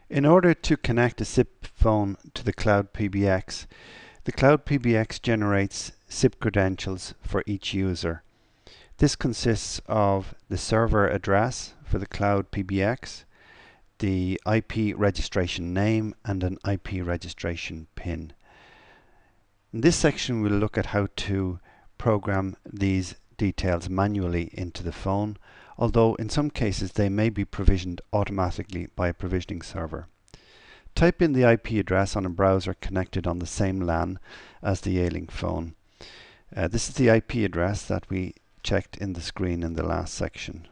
In order to connect a SIP phone to the Cloud PBX, the Cloud PBX generates SIP credentials for each user. This consists of the server address for the Cloud PBX, the IP registration name, and an IP registration PIN. In this section, we'll look at how to program these details manually into the phone, although in some cases they may be provisioned automatically by a provisioning server. Type in the IP address on a browser connected on the same LAN as the Yealink phone. This is the IP address that we checked in the screen in the last section.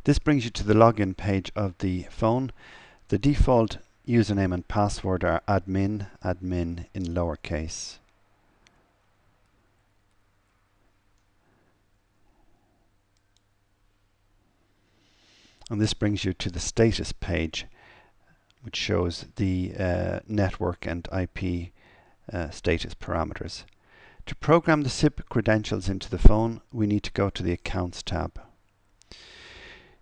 This brings you to the login page of the phone. The default username and password are admin in lowercase. And this brings you to the status page, which shows the network and IP status parameters. To program the SIP credentials into the phone, we need to go to the Accounts tab.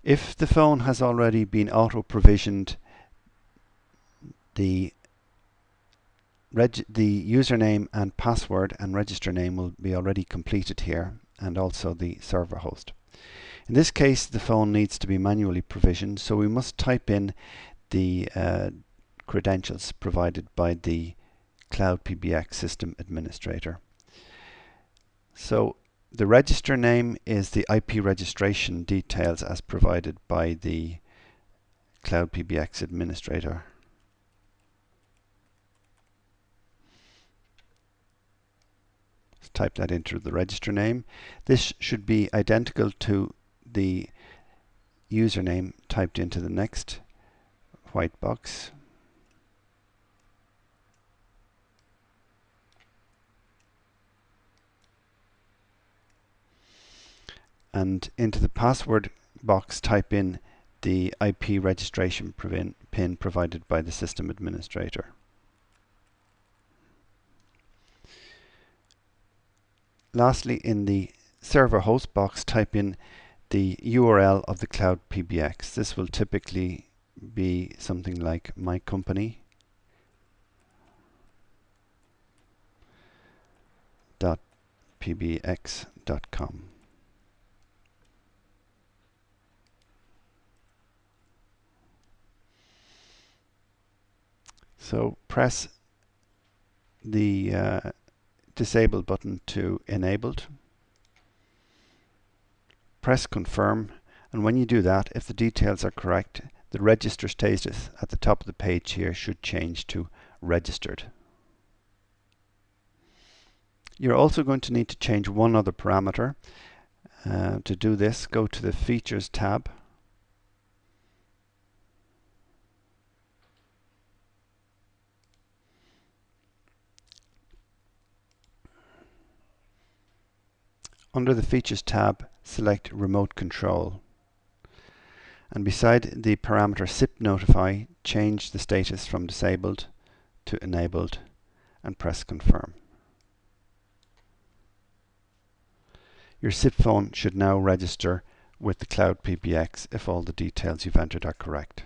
If the phone has already been auto-provisioned, the username and password and register name will be already completed here, and also the server host. In this case, the phone needs to be manually provisioned, so we must type in the credentials provided by the Cloud PBX system administrator. So the register name is the IP registration details as provided by the Cloud PBX administrator. Let's type that into the register name. This should be identical to the username typed into the next white box. And into the password box, type in the IP registration PIN provided by the system administrator. Lastly, in the server host box, type in the URL of the Cloud PBX. This will typically be something like mycompany.pbx.com. So press the disable button to enabled. Press confirm, and when you do that, if the details are correct, the register status at the top of the page here should change to registered. You're also going to need to change one other parameter. To do this, go to the Features tab. Under the Features tab, select Remote Control. And beside the parameter SIP notify, change the status from disabled to enabled and press confirm. Your SIP phone should now register with the Cloud PBX if all the details you've entered are correct.